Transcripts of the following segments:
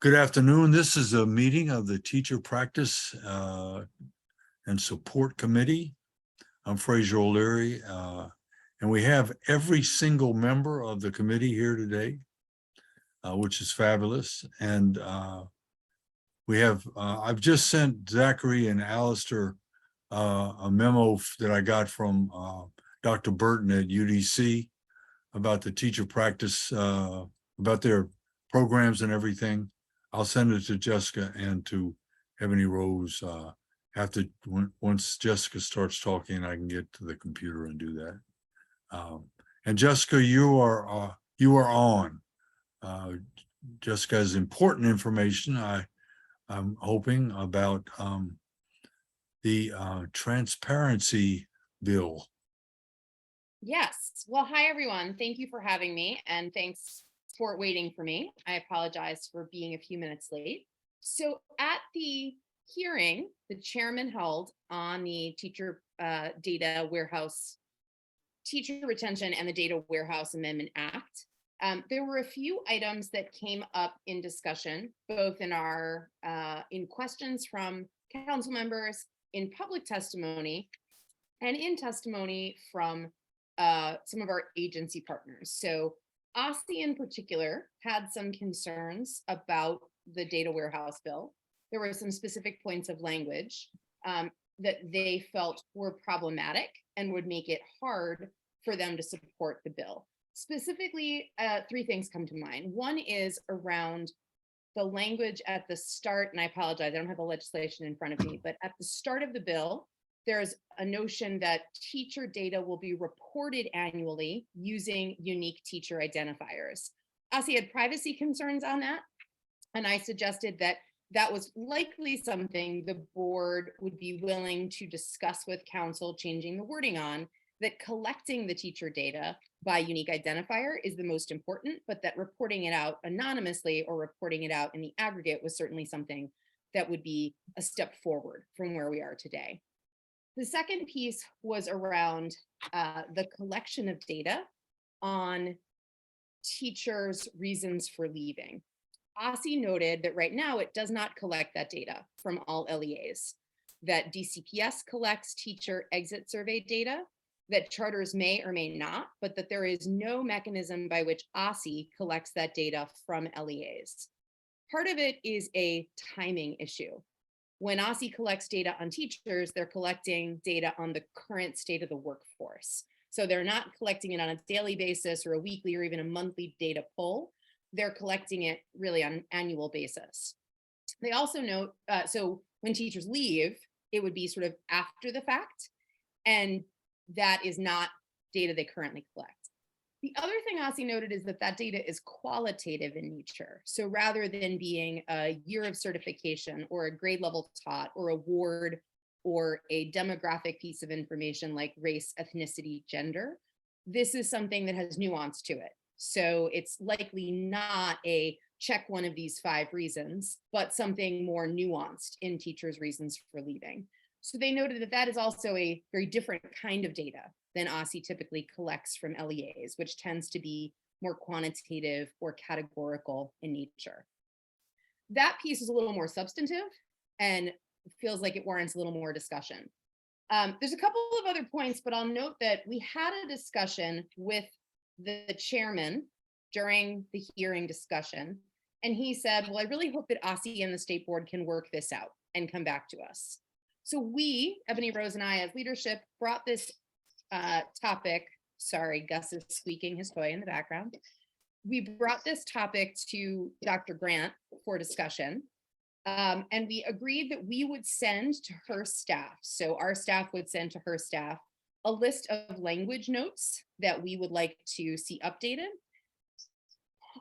Good afternoon. This is a meeting of the Teacher Practice and Support Committee. I'm Fraser O'Leary, and we have every single member of the committee here today, which is fabulous. And I've just sent Zachary and Alistair a memo that I got from Dr. Burton at UDC about the teacher practice, about their programs and everything. I'll send it to Jessica and to Ebony Rose once Jessica starts talking. I can get to the computer and do that. And Jessica, you are on. Jessica has important information. I'm hoping about the transparency bill. Yes. Well, hi, everyone. Thank you for having me, and thanks for waiting for me. I apologize for being a few minutes late. So at the hearing the chairman held on the teacher data warehouse, teacher retention and the Data Warehouse Amendment Act, there were a few items that came up in discussion, both in our in questions from council members, in public testimony, and in testimony from some of our agency partners. So OSCE in particular had some concerns about the data warehouse bill. There were some specific points of language that they felt were problematic and would make it hard for them to support the bill. Specifically, three things come to mind. One is around the language at the start, and I apologize, I don't have the legislation in front of me, but at the start of the bill, there's a notion that teacher data will be reported annually using unique teacher identifiers. OSCE had privacy concerns on that, and I suggested that that was likely something the board would be willing to discuss with council, changing the wording on, that collecting the teacher data by unique identifier is the most important, but that reporting it out anonymously or reporting it out in the aggregate was certainly something that would be a step forward from where we are today. The second piece was around the collection of data on teachers' reasons for leaving. OSCE noted that right now it does not collect that data from all LEAs, that DCPS collects teacher exit survey data, that charters may or may not, but that there is no mechanism by which OSCE collects that data from LEAs. Part of it is a timing issue. When OSCE collects data on teachers, they're collecting data on the current state of the workforce. So they're not collecting it on a daily basis or a weekly or even a monthly data pull. They're collecting it really on an annual basis. They also note, so when teachers leave, it would be sort of after the fact, and that is not data they currently collect. The other thing OSCE noted is that that data is qualitative in nature. So rather than being a year of certification or a grade level taught or award or a demographic piece of information like race, ethnicity, gender, this is something that has nuance to it. So it's likely not a check one of these 5 reasons, but something more nuanced in teachers' reasons for leaving. So they noted that that is also a very different kind of data than OSCE typically collects from LEAs, which tends to be more quantitative or categorical in nature. That piece is a little more substantive and feels like it warrants a little more discussion. There's a couple of other points, but I'll note that we had a discussion with the chairman during the hearing discussion, and he said, well, I really hope that OSCE and the state board can work this out and come back to us. So we, Ebony Rose and I as leadership, brought this topic, sorry, Gus is squeaking his toy in the background. We brought this topic to Dr. Grant for discussion, and we agreed that we would send to her staff, so our staff would send to her staff a list of language notes that we would like to see updated.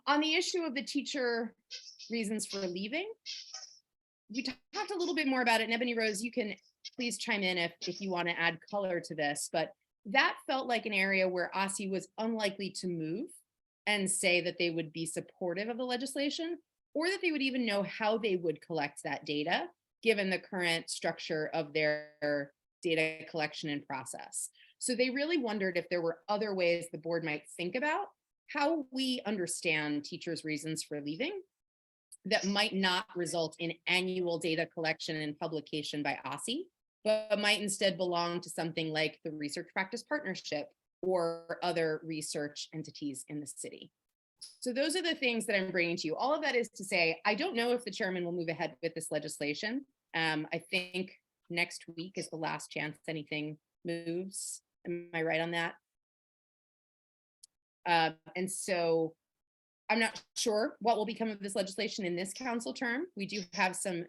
On the issue of the teacher reasons for leaving, we talked a little bit more about it, and Ebony Rose, you can please chime in if you want to add color to this, but that felt like an area where OSCE was unlikely to move and say that they would be supportive of the legislation, or that they would even know how they would collect that data, given the current structure of their data collection and process. So they really wondered if there were other ways the board might think about how we understand teachers' reasons for leaving that might not result in annual data collection and publication by OSSI, but might instead belong to something like the Research Practice Partnership or other research entities in the city. So those are the things that I'm bringing to you. All of that is to say, I don't know if the chairman will move ahead with this legislation. I think next week is the last chance anything moves. Am I right on that? And so I'm not sure what will become of this legislation in this council term. We do have some,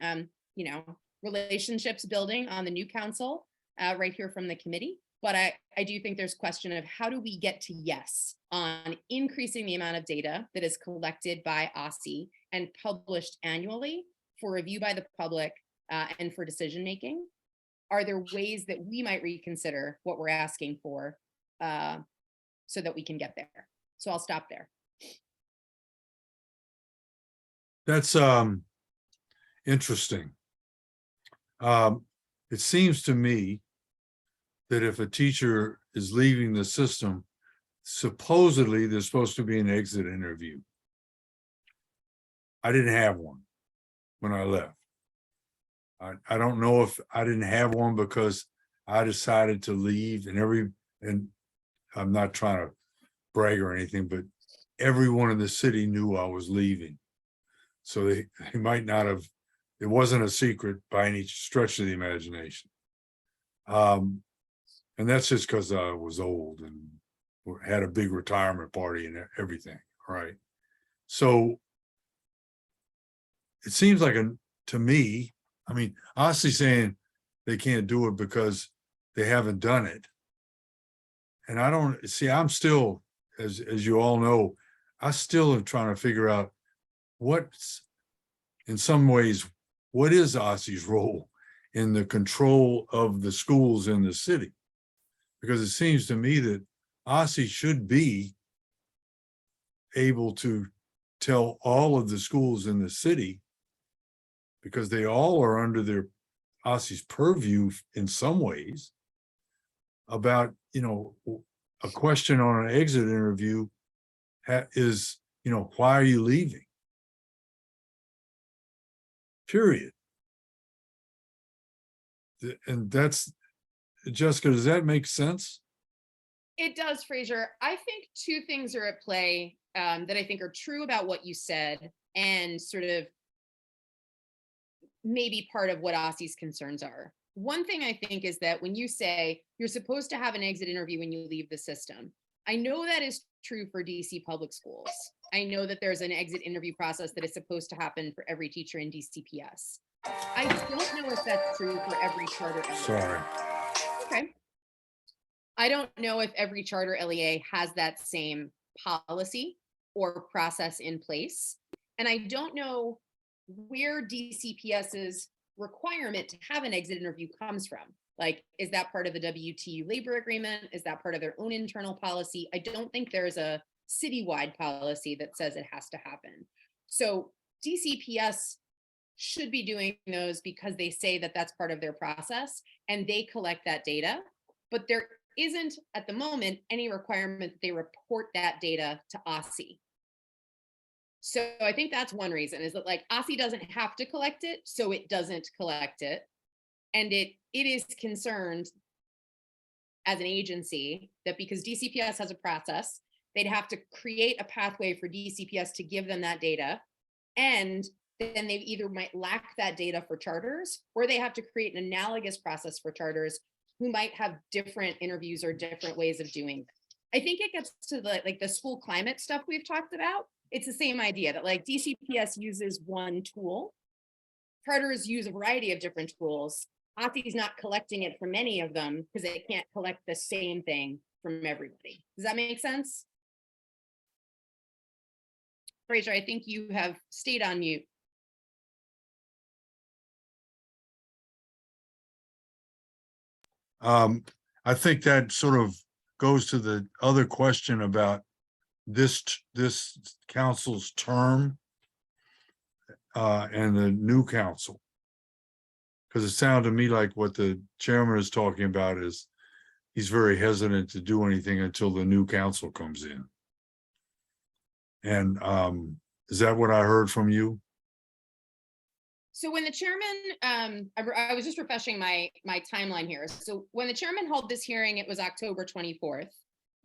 relationships building on the new council right here from the committee. But I do think there's a question of how do we get to yes on increasing the amount of data that is collected by OSSI and published annually for review by the public and for decision making? Are there ways that we might reconsider what we're asking for so that we can get there? So I'll stop there. That's interesting. It seems to me that if a teacher is leaving the system, supposedly there's supposed to be an exit interview. I didn't have one when I left. I don't know if I didn't have one because I decided to leave, and I'm not trying to brag or anything, but everyone in the city knew I was leaving. So they might not have, it wasn't a secret by any stretch of the imagination. And that's just because I was old and had a big retirement party and everything, right? So it seems like, to me, I mean, honestly saying they can't do it because they haven't done it. And I don't see, I'm still, as you all know, I still am trying to figure out what's, in some ways, what is OSSI's role in the control of the schools in the city? Because it seems to me that OSSI should be able to tell all of the schools in the city, because they all are under their OSSI's purview in some ways, about, a question on an exit interview is, why are you leaving? Period. And that's, Jessica, does that make sense? It does, Fraser. I think two things are at play that I think are true about what you said, and sort of maybe part of what OSSI's concerns are. One thing I think is that when you say you're supposed to have an exit interview when you leave the system, I know that is true for DC public schools. I know that there's an exit interview process that is supposed to happen for every teacher in DCPS. I don't know if that's true for every charter LEA. Sorry. Okay. I don't know if every charter LEA has that same policy or process in place. And I don't know where DCPS's requirement to have an exit interview comes from. Like, is that part of the WTU labor agreement? Is that part of their own internal policy? I don't think there's a citywide policy that says it has to happen. So DCPS should be doing those because they say that that's part of their process and they collect that data, but there isn't at the moment any requirement that they report that data to OSSI. So I think that's one reason, is that like OSSI doesn't have to collect it, so it doesn't collect it. And it is concerned as an agency that because DCPS has a process, they'd have to create a pathway for DCPS to give them that data. And then they either might lack that data for charters, or they have to create an analogous process for charters who might have different interviews or different ways of doing it. I think it gets to the school climate stuff we've talked about. It's the same idea that like DCPS uses one tool, charters use a variety of different tools. OSSI is not collecting it from any of them because they can't collect the same thing from everybody. Does that make sense? Fraser, I think you have stayed on mute. I think that sort of goes to the other question about this council's term and the new council. Because it sounded to me like what the chairman is talking about is he's very hesitant to do anything until the new council comes in. And is that what I heard from you? So when the chairman, I was just refreshing my timeline here. So when the chairman held this hearing, it was October 24th.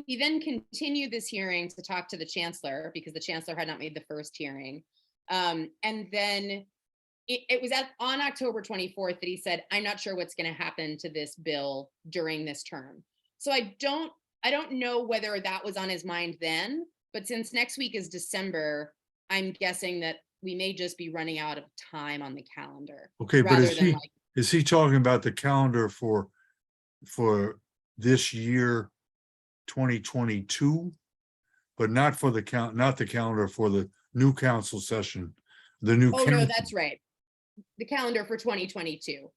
He then continued this hearing to talk to the chancellor because the chancellor had not made the first hearing. And then it was on October 24th that he said, I'm not sure what's going to happen to this bill during this term. So I don't know whether that was on his mind then, but since next week is December, I'm guessing that we may just be running out of time on the calendar. Okay, but rather than like, is he talking about the calendar for this year, 2022? But not for the not the calendar for the new council session, the new oh no, council. that's right. The calendar for 2022.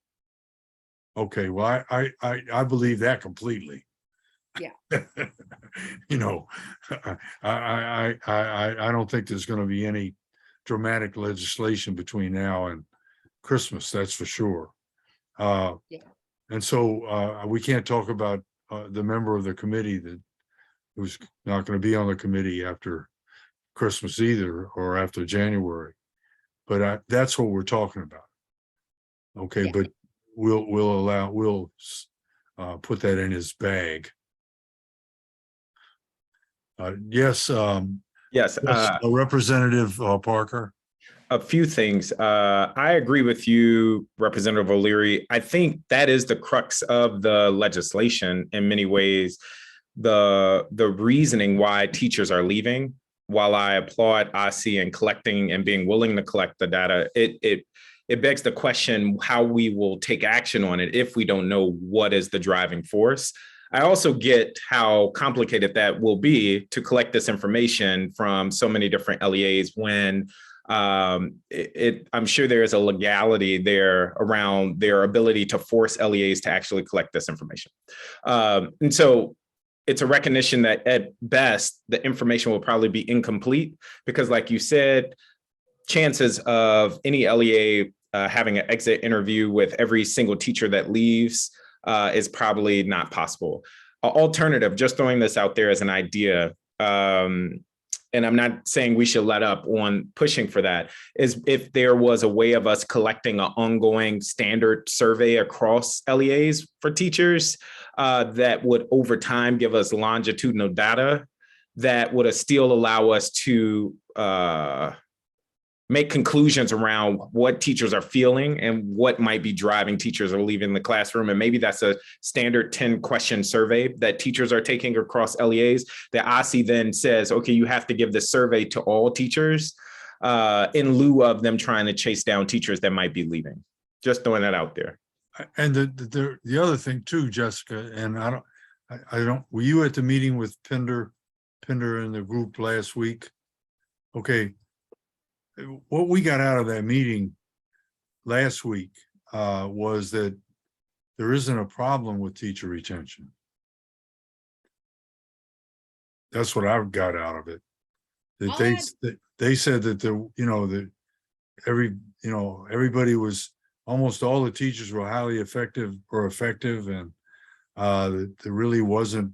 Okay, well, I believe that completely. Yeah. You know, I don't think there's going to be any dramatic legislation between now and Christmas, that's for sure. Yeah. And so we can't talk about the member of the committee that who's not going to be on the committee after Christmas either, or after January. But that's what we're talking about. Okay, Yeah. but we'll put that in his bag. Yes, Yes, Representative Parker. a few things. I agree with you, Representative O'Leary. I think that is the crux of the legislation in many ways. The reasoning why teachers are leaving, while I applaud OSCE in collecting and being willing to collect the data, it begs the question how we will take action on it if we don't know what is the driving force. I also get how complicated that will be to collect this information from so many different LEAs when I'm sure there is a legality there around their ability to force LEAs to actually collect this information. And so it's a recognition that at best, the information will probably be incomplete because like you said, chances of any LEA having an exit interview with every single teacher that leaves is probably not possible. Alternative, just throwing this out there as an idea, and I'm not saying we should let up on pushing for that, is if there was a way of us collecting an ongoing standard survey across LEAs for teachers that would over time give us longitudinal data that would still allow us to make conclusions around what teachers are feeling and what might be driving teachers or leaving the classroom. And maybe that's a standard 10-question survey that teachers are taking across LEAs that OSCE then says, okay, you have to give this survey to all teachers in lieu of them trying to chase down teachers that might be leaving. Just throwing that out there. And the other thing too, Jessica, and I don't, were you at the meeting with Pinder and the group last week? Okay. What we got out of that meeting last week was that there isn't a problem with teacher retention. That's what I've got out of it. That they said that that everybody was, almost all the teachers were highly effective, and there really wasn't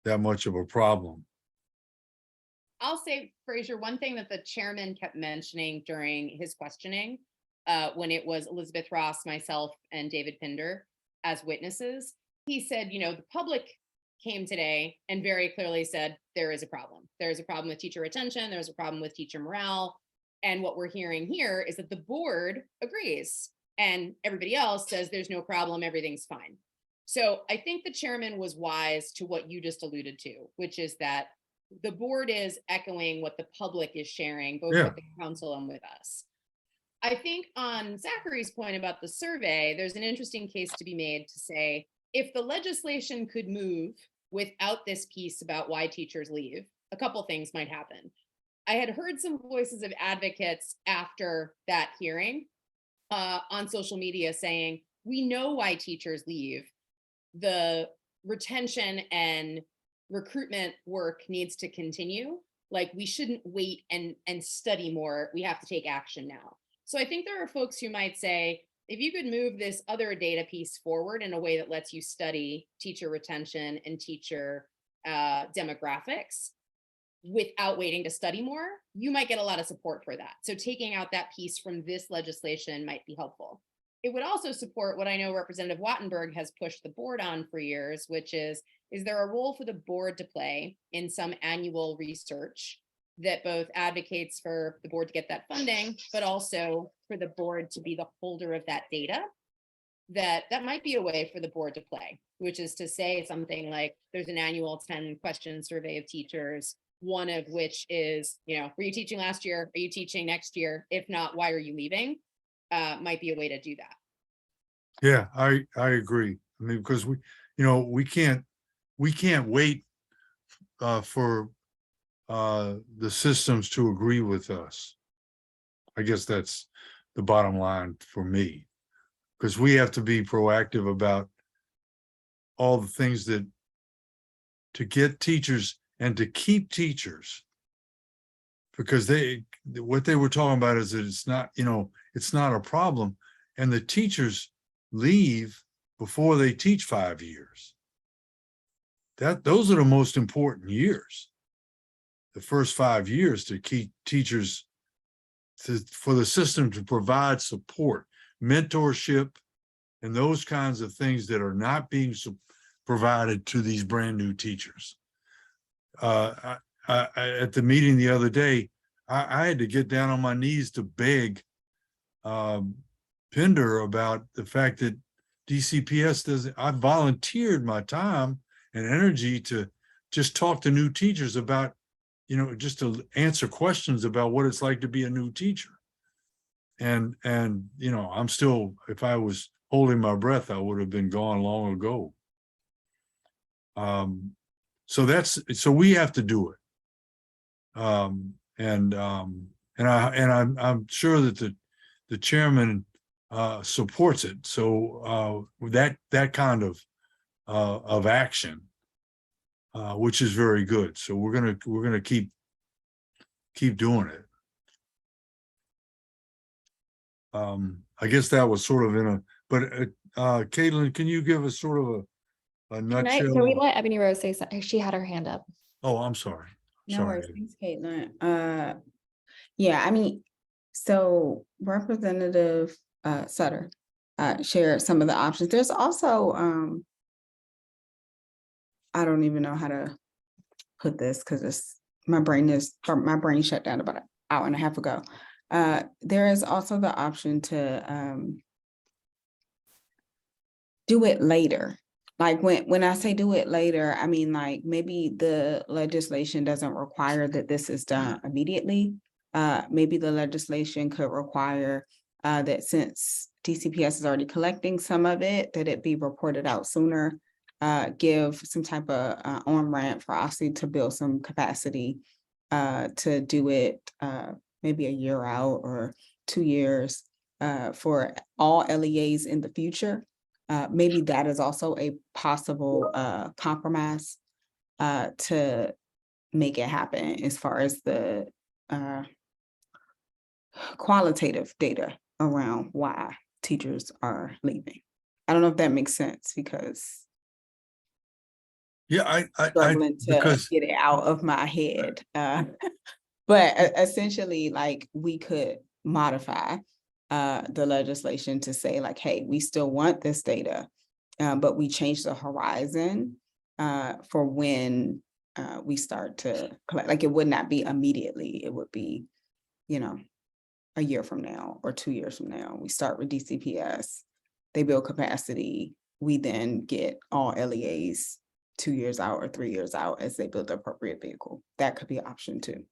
that much of a problem. I'll say, Fraser, one thing that the chairman kept mentioning during his questioning, when it was Elizabeth Ross, myself, and David Pinder as witnesses, he said, the public came today and very clearly said, there is a problem. There is a problem with teacher retention. There's a problem with teacher morale. And what we're hearing here is that the board agrees and everybody else says there's no problem, everything's fine. So I think the chairman was wise to what you just alluded to, which is that the board is echoing what the public is sharing, both with the council and with us. I think on Zachary's point about the survey, there's an interesting case to be made to say, if the legislation could move without this piece about why teachers leave, a couple things might happen. I had heard some voices of advocates after that hearing on social media saying, we know why teachers leave. The retention and recruitment work needs to continue. Like, we shouldn't wait and study more. We have to take action now. So I think there are folks who might say, if you could move this other data piece forward in a way that lets you study teacher retention and teacher demographics, without waiting to study more, you might get a lot of support for that. So taking out that piece from this legislation might be helpful. It would also support what I know Representative Wattenberg has pushed the board on for years, which is there a role for the board to play in some annual research that both advocates for the board to get that funding, but also for the board to be the holder of that data? That might be a way for the board to play, which is to say something like there's an annual 10-question survey of teachers, one of which is, were you teaching last year? Are you teaching next year? If not, why are you leaving? Might be a way to do that. Yeah, I agree. I mean, because we can't wait for the systems to agree with us. I guess that's the bottom line for me, because we have to be proactive about all the things that to get teachers and to keep teachers, because what they were talking about is that it's not a problem, and the teachers leave before they teach 5 years. Those are the most important years. The first 5 years to keep teachers, for the system to provide support, mentorship, and those kinds of things that are not being provided to these brand new teachers. At the meeting the other day, I had to get down on my knees to beg Pender about the fact that DCPS doesn't. I volunteered my time and energy to just talk to new teachers about, just to answer questions about what it's like to be a new teacher. And I'm still, if I was holding my breath, I would have been gone long ago. So we have to do it. And I'm sure that the chairman supports it. So that kind of action, which is very good. So we're gonna keep doing it. I guess that was sort of in a, but Caitlin, can you give us sort of a nutshell? Can we let Ebony Rose say something? She had her hand up. Oh, I'm sorry. No worries. Thanks, Caitlin. Yeah, I mean, so Representative Sutter shared some of the options. There's also, I don't even know how to put this because my brain shut down about an hour and a half ago. There is also the option to do it later. Like when I say do it later, I mean like maybe the legislation doesn't require that this is done immediately. Maybe the legislation could require that since DCPS is already collecting some of it, that it be reported out sooner. Give some type of on-ramp for OSCE to build some capacity to do it maybe a year out or 2 years for all LEAs in the future. Maybe that is also a possible compromise to make it happen as far as the qualitative data around why teachers are leaving. I don't know if that makes sense because yeah, struggling to get it out of my head. But essentially, like we could modify the legislation to say like, hey, we still want this data, but we change the horizon for when we start to collect. Like it would not be immediately, it would be, a year from now or 2 years from now. We start with DCPS, they build capacity, we then get all LEAs 2 years out or 3 years out as they build the appropriate vehicle. That could be an option too.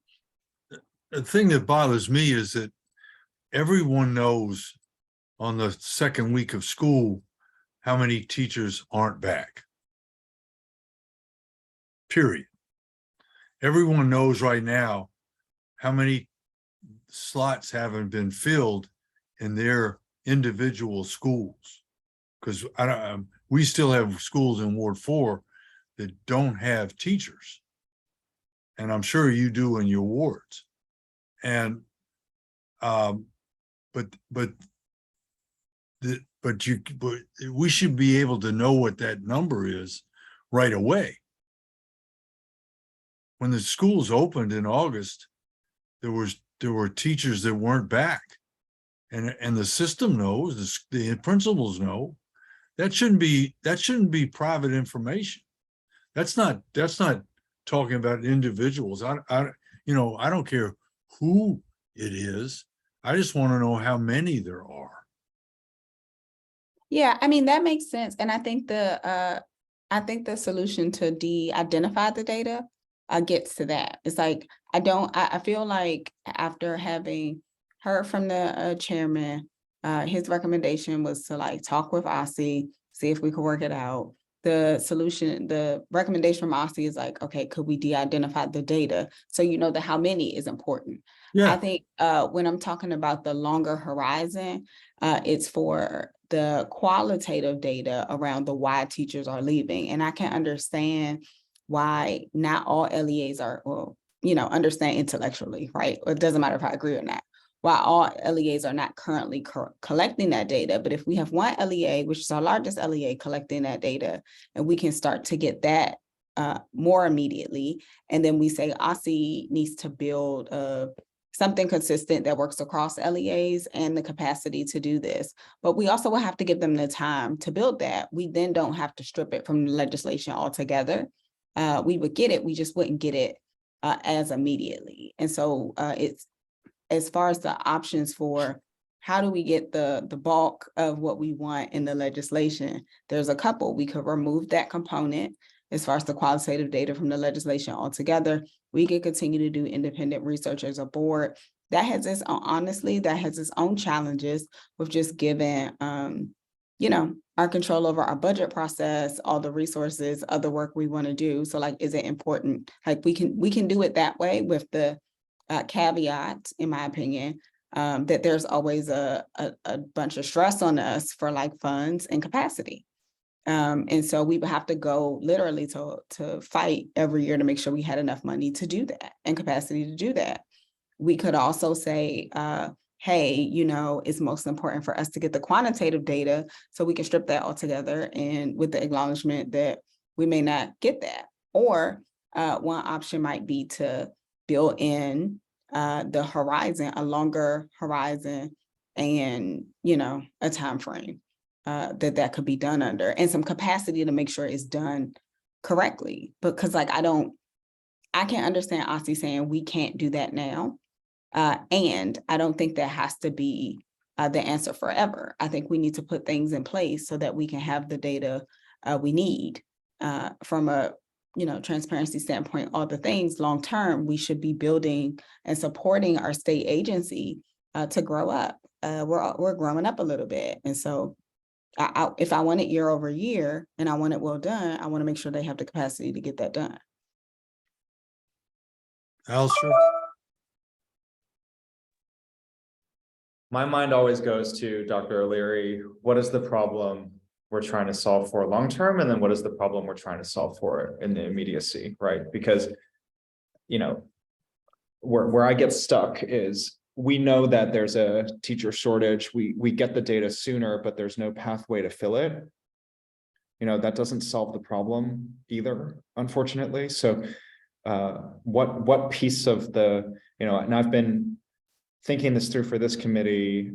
The thing that bothers me is that everyone knows on the second week of school how many teachers aren't back. Period. Everyone knows right now how many slots haven't been filled in their individual schools. Because we still have schools in Ward 4 that don't have teachers. And I'm sure you do in your wards. And but we should be able to know what that number is right away. when the schools opened in August, there were teachers that weren't back. And the system knows, the principals know, that shouldn't be private information. That's not talking about individuals. I don't care who it is. I just want to know how many there are. Yeah, I mean, that makes sense. And I think the solution to de-identify the data gets to that. It's like, I feel like after having heard from the chairman, his recommendation was to like talk with OSSI, see if we could work it out. The recommendation from OSSI is like, okay, could we de-identify the data? So you know that how many is important. Yeah. I think when I'm talking about the longer horizon, it's for the qualitative data around the why teachers are leaving. And I can understand why not all LEAs are, well, understand intellectually, right? It doesn't matter if I agree or not. Why all LEAs are not currently collecting that data. But if we have one LEA, which is our largest LEA, collecting that data, and we can start to get that more immediately, and then we say OSSI needs to build something consistent that works across LEAs and the capacity to do this. But we also will have to give them the time to build that. We then don't have to strip it from the legislation altogether. We would get it, we just wouldn't get it as immediately. And so it's, as far as the options for how do we get the bulk of what we want in the legislation, there's a couple. We could remove that component as far as the qualitative data from the legislation altogether. We can continue to do independent research as a board. That has its own, honestly, that has its own challenges with just giving, our control over our budget process, all the resources, other work we want to do. So like, is it important? Like we can do it that way with the caveat, in my opinion, that there's always a bunch of stress on us for like funds and capacity. And so we would have to go literally to fight every year to make sure we had enough money to do that and capacity to do that. We could also say, hey, it's most important for us to get the quantitative data so we can strip that all together, and with the acknowledgement that we may not get that. Or one option might be to build in the horizon, a longer horizon, and a time frame that could be done under, and some capacity to make sure it's done correctly. Because like I can understand OSSI saying we can't do that now, and I don't think that has to be the answer forever. I think we need to put things in place so that we can have the data we need from a transparency standpoint. All the things long term, we should be building and supporting our state agency to grow up. We're growing up a little bit, and so if I want it year over year and I want it well done, I want to make sure they have the capacity to get that done. Alistair? My mind always goes to Dr. O'Leary. What is the problem we're trying to solve for long term? And then what is the problem we're trying to solve for in the immediacy, right? Because, where I get stuck is we know that there's a teacher shortage. We get the data sooner, but there's no pathway to fill it. That doesn't solve the problem either, unfortunately. So what piece of the, and I've been thinking this through for this committee,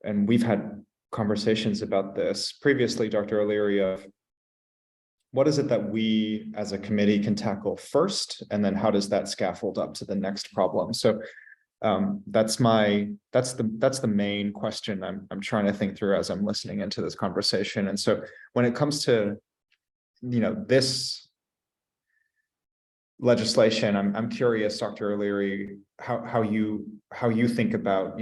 and we've had conversations about this previously, Dr. O'Leary, of what is it that we as a committee can tackle first, and then how does that scaffold up to the next problem? So that's the main question I'm trying to think through as I'm listening into this conversation. And so when it comes to this legislation, I'm curious, Dr. O'Leary, how you think about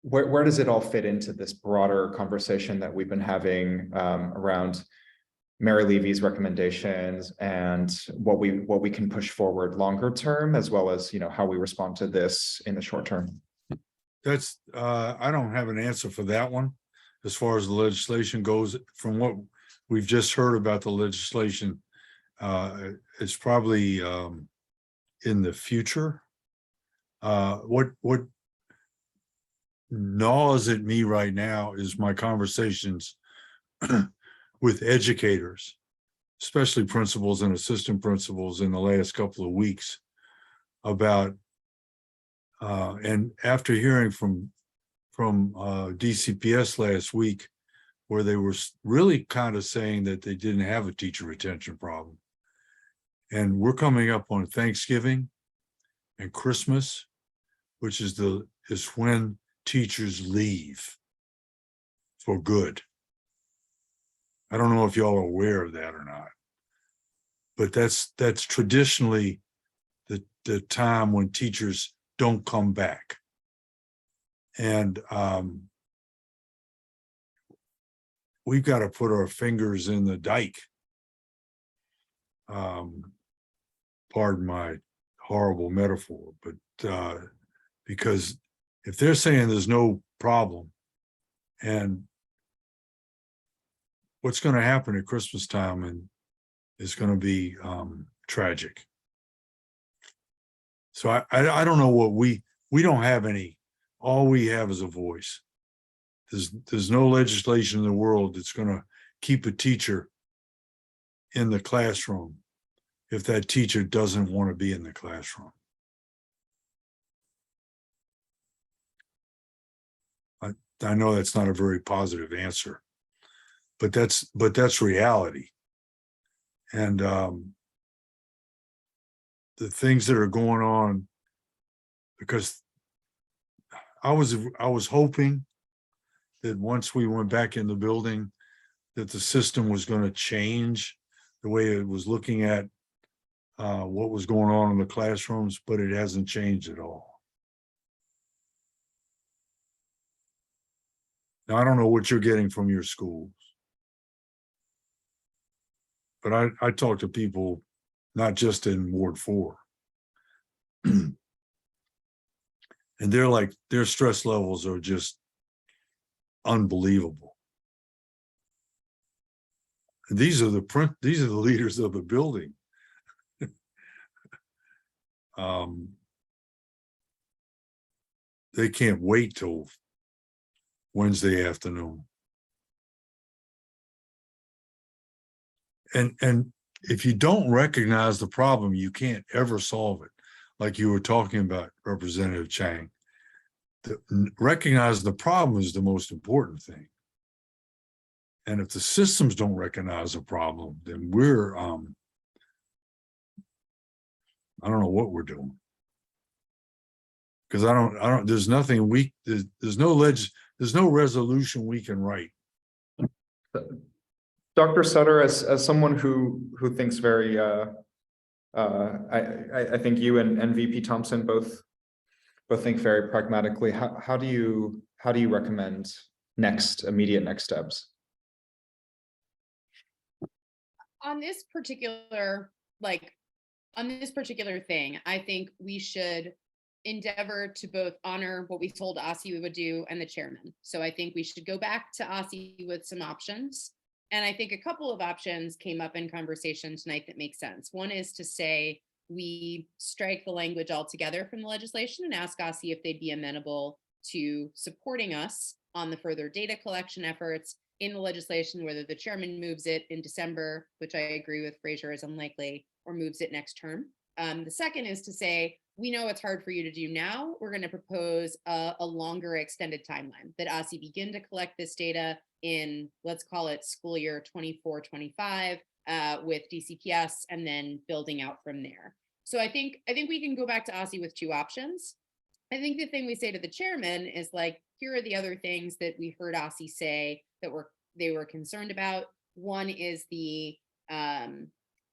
where does it all fit into this broader conversation that we've been having around Mary Levy's recommendations and what we can push forward longer term, as well as how we respond to this in the short term? That's I don't have an answer for that one. As far as the legislation goes, from what we've just heard about the legislation, it's probably in the future. What gnaws at me right now is my conversations with educators especially principals and assistant principals in the last couple of weeks about, and after hearing from DCPS last week, where they were really kind of saying that they didn't have a teacher retention problem. And we're coming up on Thanksgiving and Christmas, which is when teachers leave for good. I don't know if y'all are aware of that or not, but that's traditionally the time when teachers don't come back. And we've got to put our fingers in the dike. Pardon my horrible metaphor, but because if they're saying there's no problem, and what's going to happen at Christmas time and is going to be tragic. So I don't know what we don't have any. All we have is a voice. There's no legislation in the world that's going to keep a teacher in the classroom if that teacher doesn't want to be in the classroom. I know that's not a very positive answer, but that's reality. And the things that are going on, because I was hoping that once we went back in the building, that the system was going to change the way it was looking at what was going on in the classrooms, but it hasn't changed at all. Now, I don't know what you're getting from your schools, but I talk to people, not just in Ward 4. And their stress levels are just unbelievable. And these are the leaders of the building. They can't wait till Wednesday afternoon. And if you don't recognize the problem, you can't ever solve it. Like you were talking about, Representative Chang. Recognize the problem is the most important thing. And if the systems don't recognize a problem, then we're I don't know what we're doing. Because I don't there's nothing there's no resolution we can write. Dr. Sutter, as someone who thinks very I think you and VP Thompson both think very pragmatically. How do you recommend immediate next steps? On this particular thing, I think we should endeavor to both honor what we told Asi we would do and the chairman. So I think we should go back to Asi with some options. And I think a couple of options came up in conversation tonight that make sense. One is to say we strike the language altogether from the legislation and ask Asi if they'd be amenable to supporting us on the further data collection efforts in the legislation, whether the chairman moves it in December, which I agree with Fraser is unlikely, or moves it next term. The second is to say, we know it's hard for you to do now. We're going to propose a longer extended timeline that Asi begin to collect this data in, let's call it school year 24-25 with DCPS, and then building out from there. So I think we can go back to Asi with two options. I think the thing we say to the chairman is like, here are the other things that we heard Asi say that they were concerned about. One is the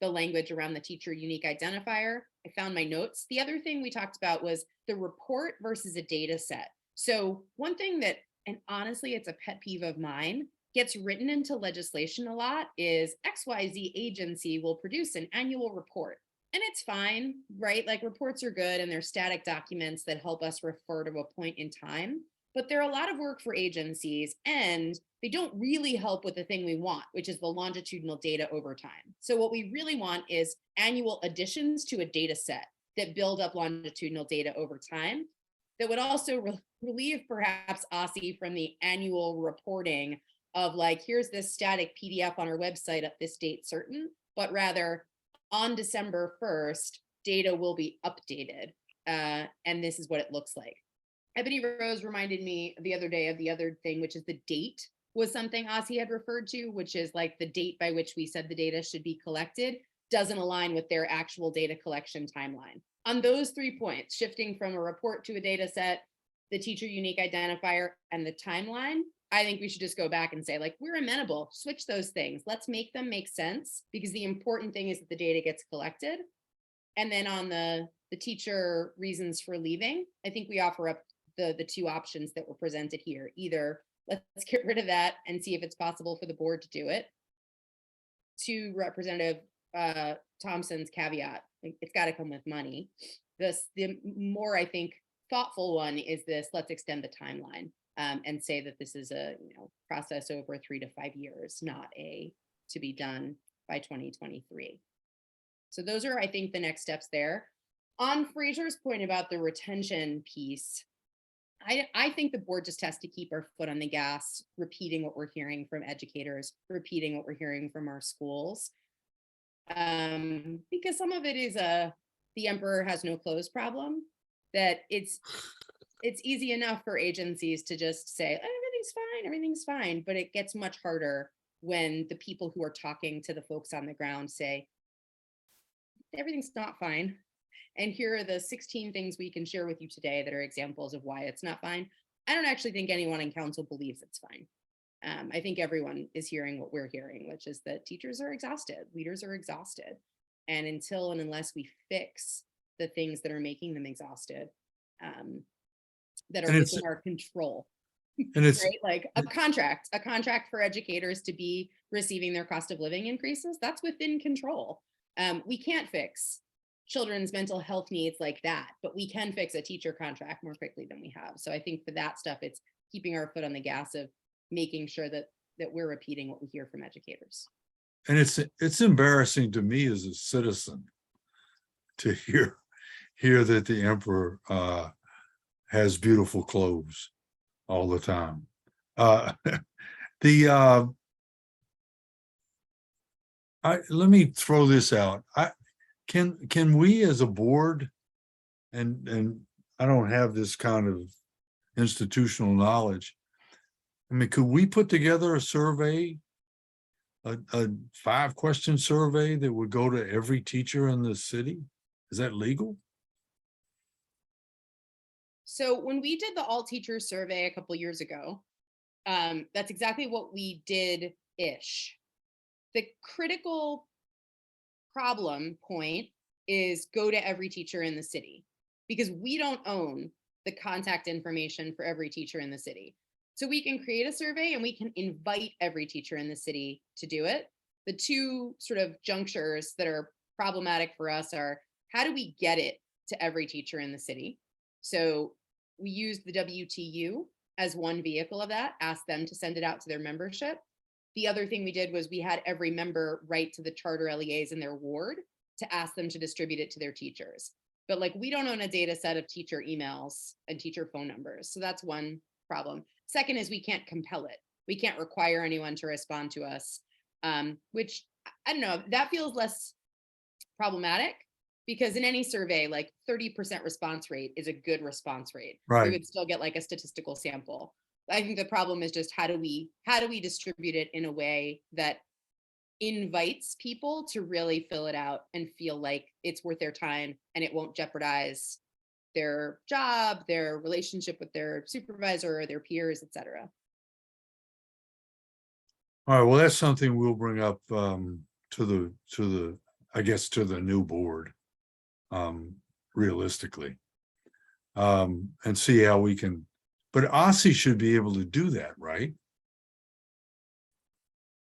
language around the teacher unique identifier. I found my notes. The other thing we talked about was the report versus a data set. So one thing that, and honestly, it's a pet peeve of mine, gets written into legislation a lot is XYZ agency will produce an annual report. And it's fine, right? Like reports are good and they're static documents that help us refer to a point in time. But they're a lot of work for agencies and they don't really help with the thing we want, which is the longitudinal data over time. So what we really want is annual additions to a data set that build up longitudinal data over time that would also relieve perhaps Asi from the annual reporting of like, here's this static PDF on our website at this date certain, but rather on December 1st, data will be updated. And this is what it looks like. Ebony Rose reminded me the other day of the other thing, which is the date was something Ossie had referred to, which is like the date by which we said the data should be collected doesn't align with their actual data collection timeline. On those 3 points, shifting from a report to a data set, the teacher unique identifier, and the timeline, I think we should just go back and say, like, we're amenable, switch those things. Let's make them make sense, because the important thing is that the data gets collected. And then on the teacher reasons for leaving, I think we offer up the 2 options that were presented here. Either let's get rid of that and see if it's possible for the board to do it. To Representative Thompson's caveat, it's got to come with money. The more, I think, thoughtful one is this: let's extend the timeline and say that this is a process over 3 to 5 years, not to be done by 2023. So those are, I think, the next steps there. On Fraser's point about the retention piece, I think the board just has to keep our foot on the gas, repeating what we're hearing from educators, repeating what we're hearing from our schools. Because some of it is the emperor has no clothes problem, that it's easy enough for agencies to just say, oh, everything's fine, but it gets much harder when the people who are talking to the folks on the ground say, everything's not fine. And here are the 16 things we can share with you today that are examples of why it's not fine. I don't actually think anyone in council believes it's fine. I think everyone is hearing what we're hearing, which is that teachers are exhausted, leaders are exhausted. And until and unless we fix the things that are making them exhausted, that are within our control. And it's right? Like a contract for educators to be receiving their cost of living increases, that's within control. We can't fix children's mental health needs like that, but we can fix a teacher contract more quickly than we have. So I think for that stuff, it's keeping our foot on the gas of making sure that we're repeating what we hear from educators. And it's embarrassing to me as a citizen to hear that the emperor has beautiful clothes all the time. Let me throw this out. Can we as a board, and I don't have this kind of institutional knowledge. I mean, could we put together a survey, a 5-question survey that would go to every teacher in the city? Is that legal? So when we did the all teachers survey a couple of years ago, that's exactly what we did-ish. The critical problem point is go to every teacher in the city, because we don't own the contact information for every teacher in the city. So we can create a survey and we can invite every teacher in the city to do it. The 2 sort of junctures that are problematic for us are, how do we get it to every teacher in the city? So we used the WTU as one vehicle of that, asked them to send it out to their membership. The other thing we did was we had every member write to the charter LEAs in their ward to ask them to distribute it to their teachers. But like, we don't own a data set of teacher emails and teacher phone numbers. So that's one problem. Second is we can't compel it. We can't require anyone to respond to us, which I don't know, that feels less problematic, because in any survey, like 30% response rate is a good response rate. Right. We would still get like a statistical sample. I think the problem is just how do we distribute it in a way that invites people to really fill it out and feel like it's worth their time and it won't jeopardize their job, their relationship with their supervisor or their peers, et cetera. All right, well, that's something we'll bring up to the I guess to the new board, realistically, and see how we can. But Ossie should be able to do that, right?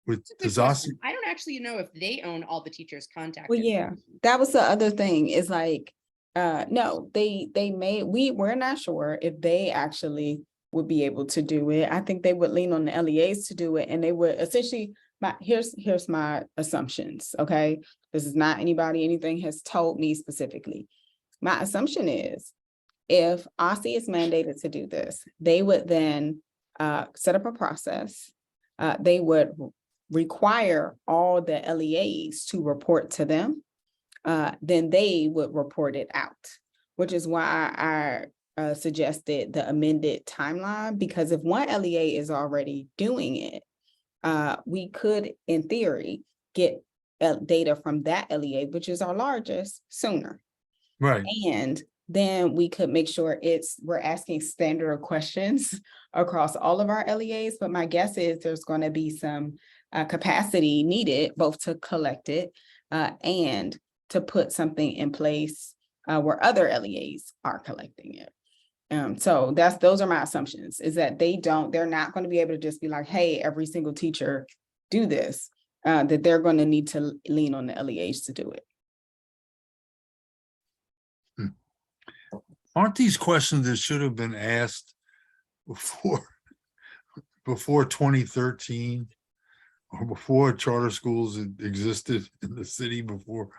Does Ossie? I don't actually know if they own all the teachers' contact. Well, yeah, that was the other thing, is like, no, we're not sure if they actually would be able to do it. I think they would lean on the LEAs to do it, and they would essentially, here's my assumptions, okay? This is not anything has told me specifically. My assumption is, if OSSI is mandated to do this, they would then set up a process. They would require all the LEAs to report to them, then they would report it out, which is why I suggested the amended timeline, because if one LEA is already doing it, we could, in theory, get data from that LEA, which is our largest, sooner. Right. And then we could make sure we're asking standard questions across all of our LEAs. But my guess is there's going to be some capacity needed both to collect it and to put something in place where other LEAs are collecting it. So those are my assumptions, is that they're not going to be able to just be like, hey, every single teacher do this, that they're going to need to lean on the LEAs to do it. Aren't these questions that should have been asked before 2013 or before charter schools existed in the city, before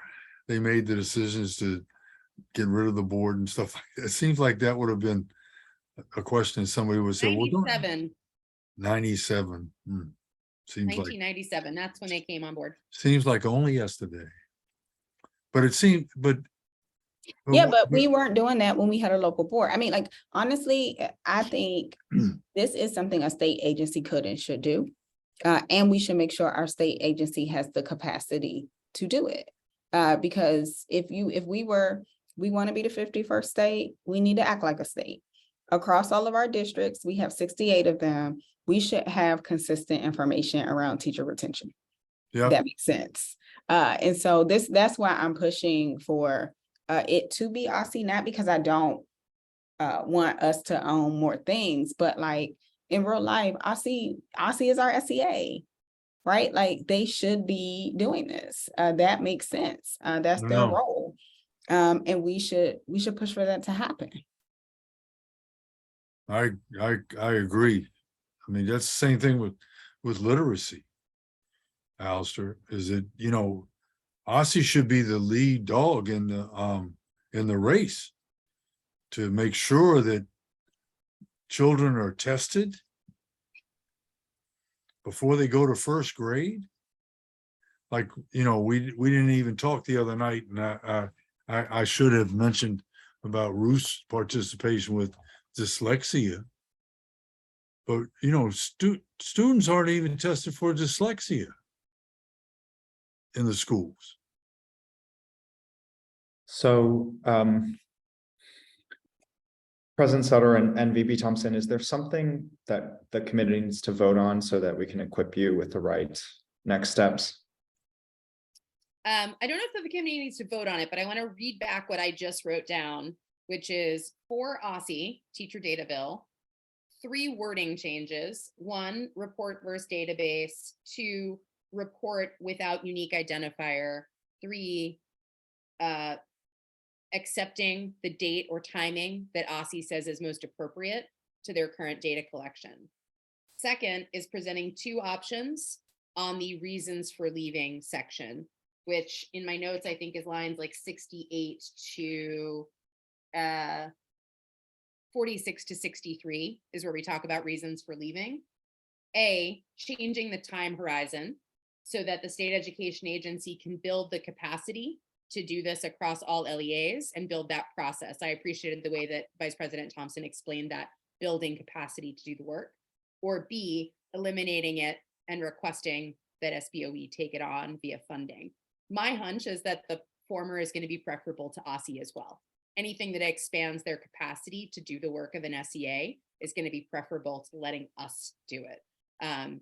they made the decisions to get rid of the board and stuff like that? It seems like that would have been a question somebody would say, well, 97, 97. Seems like 1997, that's when they came on board. seems like only yesterday. But it seemed, Yeah, but we weren't doing that when we had a local board. I mean, like, honestly, I think this is something a state agency could and should do. And we should make sure our state agency has the capacity to do it. Because if we want to be the 51st state, we need to act like a state. Across all of our districts, we have 68 of them. We should have consistent information around teacher retention. yeah, That makes sense. And so that's why I'm pushing for it to be OSSI, not because I don't want us to own more things, but like in real life, OSSI is our SEA, right? Like they should be doing this. That makes sense. That's their No. role. And we should push for that to happen. I agree. I mean, that's the same thing with literacy, Alistair, is that, OSSI should be the lead dog in the race to make sure that children are tested before they go to first grade. Like, we didn't even talk the other night, and I should have mentioned about Ruth's participation with dyslexia. But, students aren't even tested for dyslexia in the schools. So, President Sutter and VP Thompson, is there something that the committee needs to vote on so that we can equip you with the right next steps? I don't know if the committee needs to vote on it, but I want to read back what I just wrote down, which is for OSSI, teacher data bill, 3 wording changes. 1, report versus database. 2, report without unique identifier. 3, accepting the date or timing that OSSI says is most appropriate to their current data collection. 2nd is presenting 2 options on the reasons for leaving section, which in my notes, I think is lines like 68 to 46 to 63 is where we talk about reasons for leaving. A, changing the time horizon so that the state education agency can build the capacity to do this across all LEAs and build that process. I appreciated the way that Vice President Thompson explained that building capacity to do the work. Or B, eliminating it and requesting that SBOE take it on via funding. My hunch is that the former is going to be preferable to OSSI as well. Anything that expands their capacity to do the work of an SEA is going to be preferable to letting us do it. And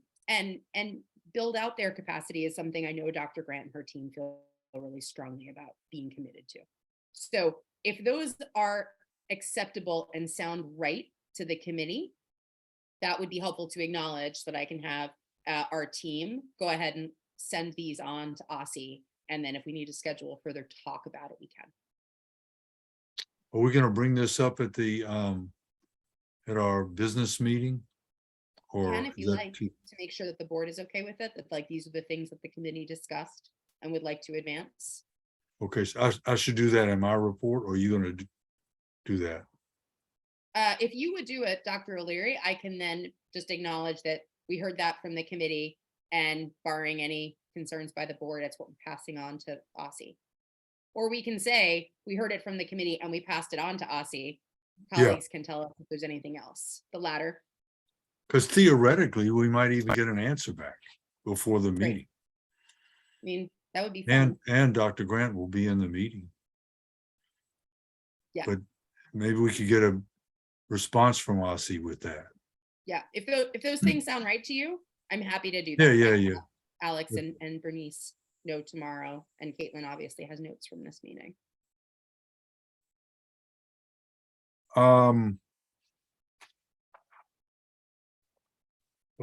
build out their capacity is something I know Dr. Grant and her team feel really strongly about being committed to. So if those are acceptable and sound right to the committee, that would be helpful to acknowledge, so that I can have our team go ahead and send these on to OSSI. And then if we need to schedule a further talk about it, we can. Are we going to bring this up at our business meeting? Or Can, if is you that like, to make sure that the board is okay with it, that like these are the things that the committee discussed and would like to advance. Okay, so I should do that in my report, or are you going to do that? If you would do it, Dr. O'Leary, I can then just acknowledge that we heard that from the committee And barring any concerns by the board, that's what we're passing on to OSSI. Or we can say, we heard it from the committee and we passed it on to OSSI. Yeah. Colleagues can tell us if there's anything else. The latter. Because theoretically, we might even get an answer back before the meeting. I mean, that would be fun. And Dr. Grant will be in the meeting. Yeah. But maybe we could get a response from OSSI with that. Yeah, if those things sound right to you, I'm happy to do Yeah, that. yeah, I yeah. will have Alex and Bernice know tomorrow, and Caitlin obviously has notes from this meeting. What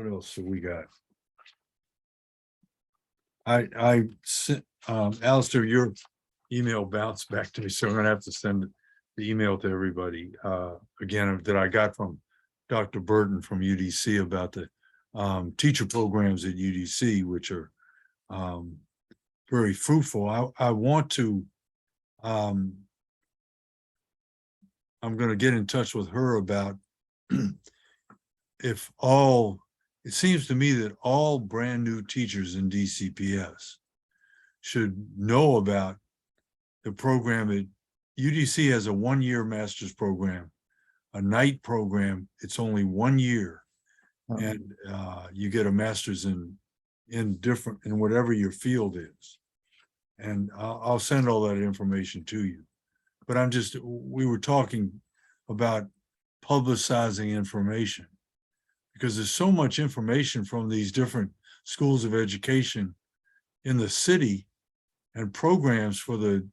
else have we got? Alistair, your email bounced back to me, so I'm gonna have to send the email to everybody, again, that I got from Dr. Burton from UDC about the teacher programs at UDC, which are very fruitful. I want to, I'm gonna get in touch with her about if all, it seems to me that all brand new teachers in DCPS should know about the program. At UDC has a 1-year master's program, a night program. It's only 1 year. Oh. And you get a master's in whatever your field is. And I'll send all that information to you. But we were talking about publicizing information, because there's so much information from these different schools of education in the city and programs for the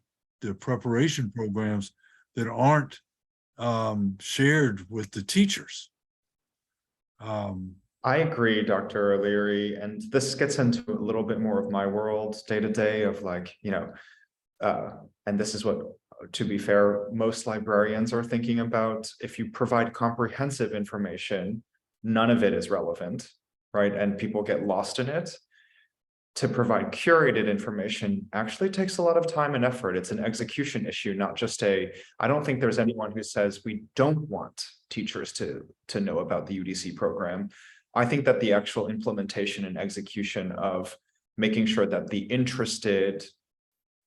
preparation programs that aren't shared with the teachers. I agree, Dr. O'Leary, and this gets into a little bit more of my world day to day of like, and this is what, to be fair, most librarians are thinking about. If you provide comprehensive information, none of it is relevant, right? And people get lost in it. To provide curated information actually takes a lot of time and effort. It's an execution issue, not just I don't think there's anyone who says we don't want teachers to know about the UDC program. I think that the actual implementation and execution of making sure that the interested,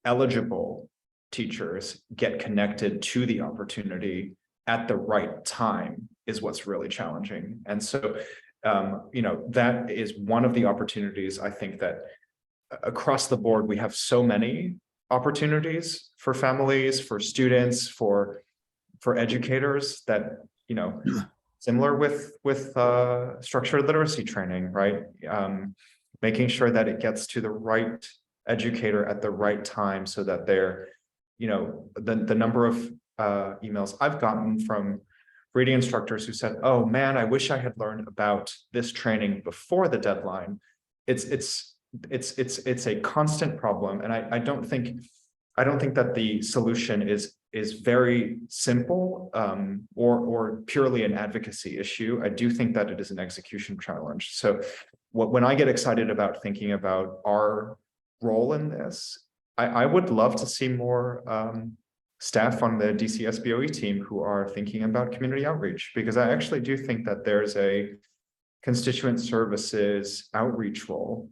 eligible teachers get connected to the opportunity at the right time is what's really challenging. And so, that is one of the opportunities. I think that across the board, we have so many opportunities for families, for students, for educators that, similar with structured literacy training, right? Making sure that it gets to the right educator at the right time so that they're, the number of emails I've gotten from reading instructors who said, oh man, I wish I had learned about this training before the deadline. It's a constant problem. And I don't think that the solution is very simple or purely an advocacy issue. I do think that it is an execution challenge. So when I get excited about thinking about our role in this, I would love to see more staff on the DC SBOE team who are thinking about community outreach, because I actually do think that there's a constituent services outreach role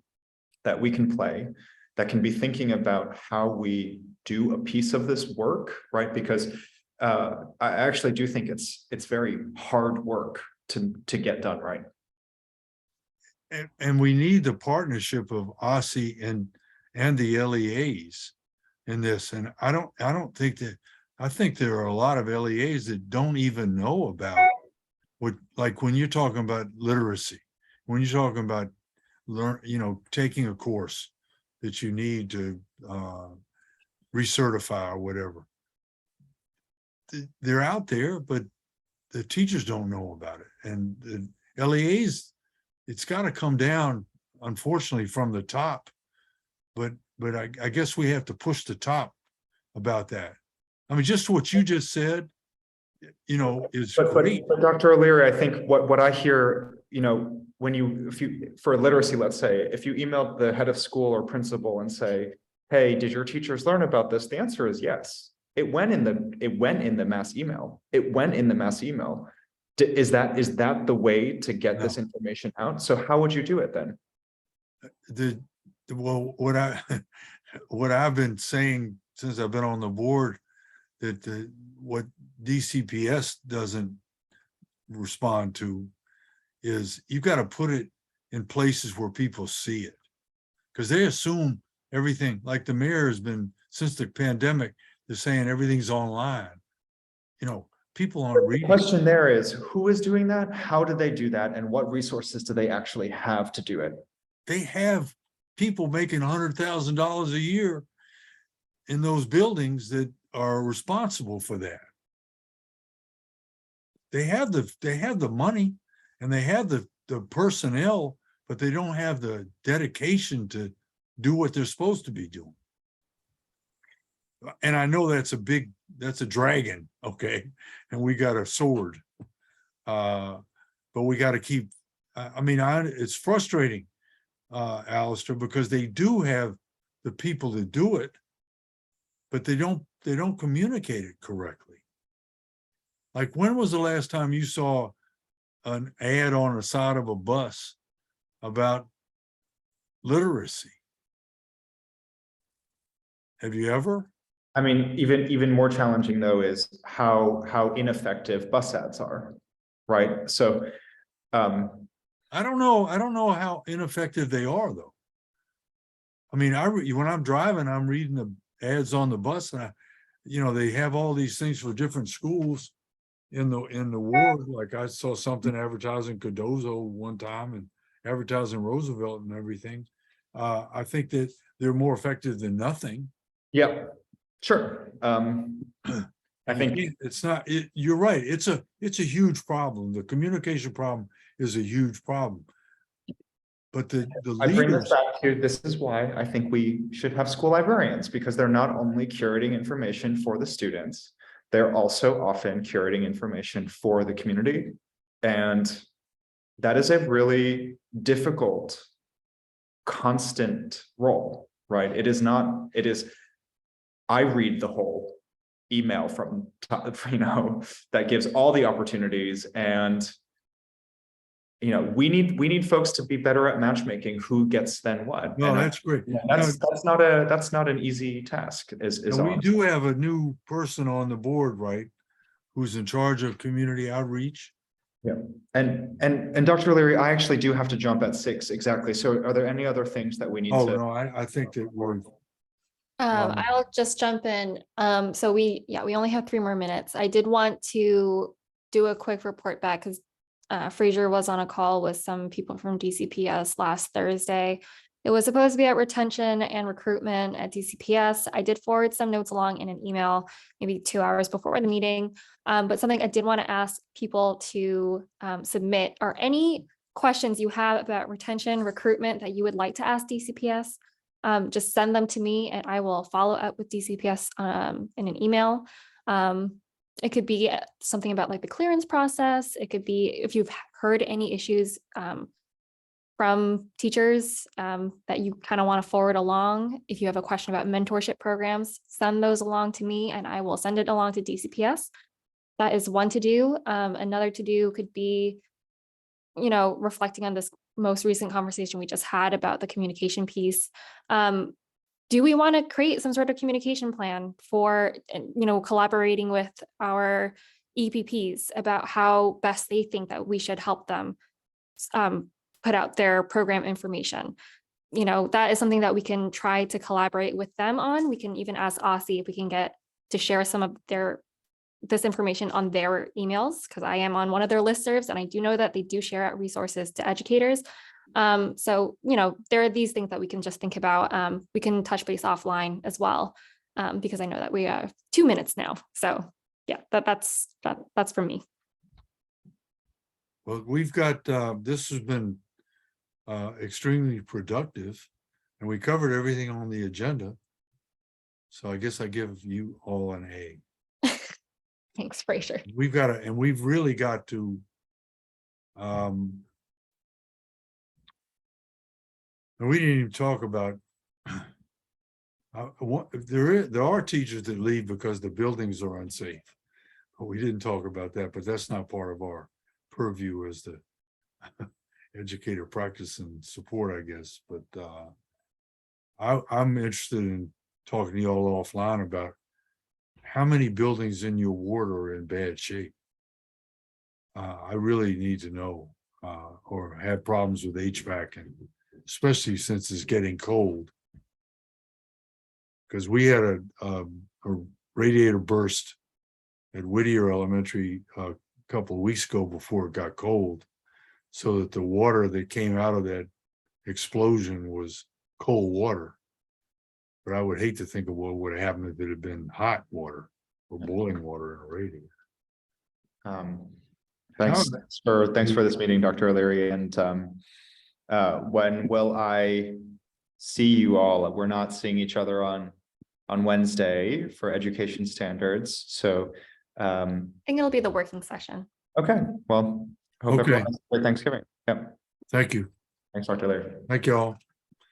that we can play, that can be thinking about how we do a piece of this work, right? Because I actually do think it's very hard work to get done right. And we need the partnership of OSSI and the LEAs in this. And I don't think that, I think there are a lot of LEAs that don't even know about like when you're talking about literacy, when you're talking about taking a course that you need to recertify or whatever. They're out there, but the teachers don't know about it. And the LEAs, it's got to come down, unfortunately, from the top. But I guess we have to push the top about that. I mean, just what you just said, is great. But Dr. O'Leary, I think what I hear, for literacy, let's say, if you emailed the head of school or principal and say, hey, did your teachers learn about this? The answer is yes. It went in the mass email. Is that the way to get this information out? So how would you do it then? well, what what I've been saying since I've been on the board, that what DCPS doesn't respond to is you've got to put it in places where people see it. Because they assume everything, like the mayor has been, since the pandemic, they're saying everything's online. You know, people aren't The reading. question there is, who is doing that? How do they do that? And what resources do they actually have to do it? They have people making $100,000 a year in those buildings that are responsible for that. They have the money and they have the personnel, but they don't have the dedication to do what they're supposed to be doing. And I know that's a dragon, okay? And we got a sword. But we got to keep, it's frustrating, Alistair, because they do have the people to do it, but they don't communicate it correctly. Like, when was the last time you saw an ad on the side of a bus about literacy? Have you ever? I mean, even more challenging though is how ineffective bus ads are, right? So, I don't know how ineffective they are, though. I mean, when I'm driving, I'm reading the ads on the bus, and they have all these things for different schools in the ward. Like, I saw something advertising Cardozo one time and advertising Roosevelt and everything. I think that they're more effective than nothing. yeah, sure. I think It's not, you're right. It's a huge problem. The communication problem is a huge problem. But the I bring this leaders, back to, this is why I think we should have school librarians, because they're not only curating information for the students, they're also often curating information for the community. And that is a really difficult, constant role, right? It is, I read the whole email from, that gives all the opportunities, and we need folks to be better at matchmaking who gets then what. no, And that's great. that's not an easy task. And we do have a new person on the board, right? Who's in charge of community outreach. Yeah, and Dr. O'Leary, I actually do have to jump at 6 exactly. So are there any other things that we need Oh, to? no, I think that we're, I'll just jump in. So we only have 3 more minutes. I did want to do a quick report back because Fraser was on a call with some people from DCPS last Thursday. It was supposed to be at retention and recruitment at DCPS. I did forward some notes along in an email, maybe 2 hours before the meeting. But something I did want to ask people to submit are any questions you have about retention, recruitment that you would like to ask DCPS. Just send them to me and I will follow up with DCPS in an email. It could be something about like the clearance process. It could be if you've heard any issues from teachers that you kind of want to forward along. If you have a question about mentorship programs, send those along to me and I will send it along to DCPS. That is one to do. Another to do could be, reflecting on this most recent conversation we just had about the communication piece. Do we want to create some sort of communication plan for, collaborating with our EPPs about how best they think that we should help them put out their program information? That is something that we can try to collaborate with them on. We can even ask OSSI if we can get to share some of this information on their emails, because I am on one of their listservs and I do know that they do share out resources to educators. So, there are these things that we can just think about. We can touch base offline as well, because I know that we have 2 minutes now. So yeah, that's for me. well, we've got, this has been extremely productive, and we covered everything on the agenda. So I guess I give you all an A. Thanks, Fraser. We've really got to, and we didn't even talk about, there are teachers that leave because the buildings are unsafe. But we didn't talk about that, but that's not part of our purview as the educator practice and support, I guess, but I'm interested in talking to y'all offline about how many buildings in your ward are in bad shape. I really need to know, or have problems with HVAC, and especially since it's getting cold. Because we had a radiator burst at Whittier Elementary a couple of weeks ago before it got cold, so that the water that came out of that explosion was cold water. But I would hate to think of what would have happened if it had been hot water or boiling water in a radiator. Thanks for this meeting, Dr. O'Leary. And when will I see you all? We're not seeing each other on Wednesday for education standards. So I think it'll be the working session. okay, well, hope Okay. everyone has a great Thanksgiving. Yep. Thank you. Thanks, Dr. O'Leary. Thank you all.